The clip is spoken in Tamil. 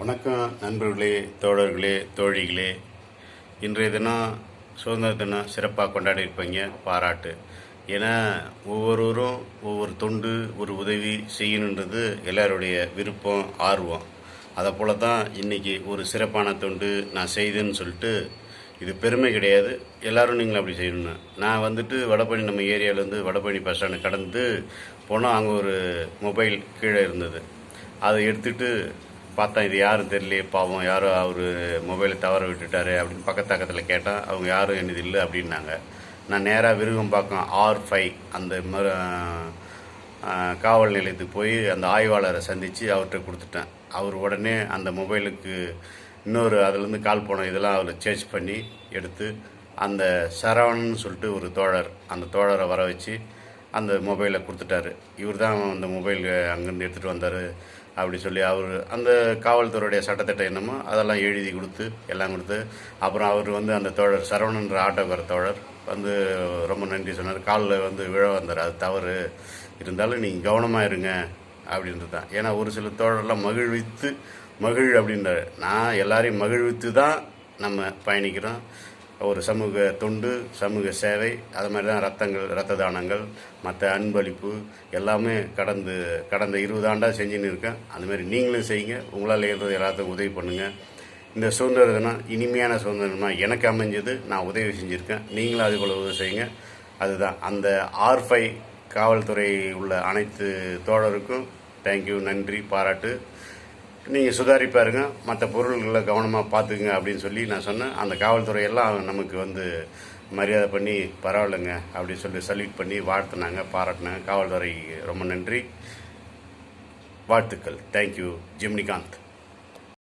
வணக்கம் நண்பர்களே, தோழர்களே, தோழிகளே. இன்றைய தினம் சுதந்திர தினம் சிறப்பாக கொண்டாடி இருப்பீங்க, பாராட்டு. ஏன்னா ஒவ்வொருவரும் ஒவ்வொரு தொண்டு, ஒரு உதவி செய்யணுன்றது எல்லாருடைய விருப்பம், ஆர்வம். அதை போல தான் இன்றைக்கி ஒரு சிறப்பான தொண்டு நான் செய்தேன்னு சொல்லிட்டு, இது பெருமை கிடையாது, எல்லோரும் நீங்களும் அப்படி செய்யணுன்னு. நான் வந்துட்டு வடபழனி, நம்ம ஏரியாவிலேருந்து வடபழனி பஸ் ஸ்டாண்டு கடந்து போனால் அங்கே ஒரு மொபைல் கீழே இருந்தது. அதை எடுத்துகிட்டு பார்த்தா, இது யாரும் தெரியலையே, பாவம் யாரோ அவர் மொபைலை தவற விட்டுட்டாரு அப்படின்னு பக்கத்தில் கேட்டால் அவங்க யாரும் என்னது இல்லை அப்படின்னாங்க. நான் நேராக விருகம்பாக்கம் R5 அந்த காவல் நிலையத்துக்கு போய் அந்த ஆய்வாளரை சந்தித்து அவர்கிட்ட கொடுத்துட்டேன். அவர் உடனே அந்த மொபைலுக்கு இன்னொரு அதுலேருந்து கால் போன இதெல்லாம் அதில் சேஞ்ச் பண்ணி எடுத்து அந்த சரவணன் சொல்லிட்டு ஒரு தோழர், அந்த தோழரை வர வச்சு அந்த மொபைலை கொடுத்துட்டாரு. இவர் தான் அந்த மொபைல் அங்கேருந்து எடுத்துகிட்டு வந்தார் அப்படி சொல்லி அவர் அந்த காவல்துறையுடைய சட்டத்திட்டம் என்னமோ அதெல்லாம் எழுதி கொடுத்து எல்லாம் கொடுத்து, அப்புறம் அவர் வந்து அந்த தோழர் சரவணன்ற ஆட்டோக்கார தோழர் வந்து ரொம்ப நன்றி சொன்னார். காலில் வந்து விழ வந்தார். அது தவறு, இருந்தாலும் நீங்கள் கவனமாக இருங்க அப்படின்றது தான். ஏன்னா ஒரு சில தோழர்லாம் மகிழ் அப்படின்றார். நான் எல்லாரையும் மகிழ்வித்து தான் நம்ம பயணிக்கிறோம். ஒரு சமூக தொண்டு, சமூக சேவை, அது மாதிரி தான் ரத்த தானங்கள், மற்ற அன்பளிப்பு எல்லாமே கடந்த 20 ஆண்டாக செஞ்சுன்னு இருக்கேன். அதுமாதிரி நீங்களும் செய்யுங்க. உங்களால் ஏற்றது எல்லாத்துக்கும் உதவி பண்ணுங்கள். இந்த சுதந்திர தினம் இனிமையான சுதந்திர தினமாக எனக்கு அமைஞ்சது. நான் உதவி செஞ்சுருக்கேன், நீங்களும் அது போல் உதவி செய்யுங்க. அதுதான் அந்த R5 காவல்துறை உள்ள அனைத்து தோழருக்கும் தேங்க்யூ, நன்றி, பாராட்டு. நீங்கள் சுதாரிப்பாருங்க, மற்ற பொருள்களை கவனமாக பார்த்துக்குங்க அப்படின்னு சொல்லி நான் சொன்னேன். அந்த காவல்துறையெல்லாம் நமக்கு வந்து மரியாதை பண்ணி பரவாயில்லைங்க அப்படின்னு சொல்லி சல்யூட் பண்ணி வாழ்த்துனாங்க, பாராட்டினாங்க. காவல்துறை ரொம்ப நன்றி, வாழ்த்துக்கள். தேங்க்யூ. ஜெமினிகாந்த்.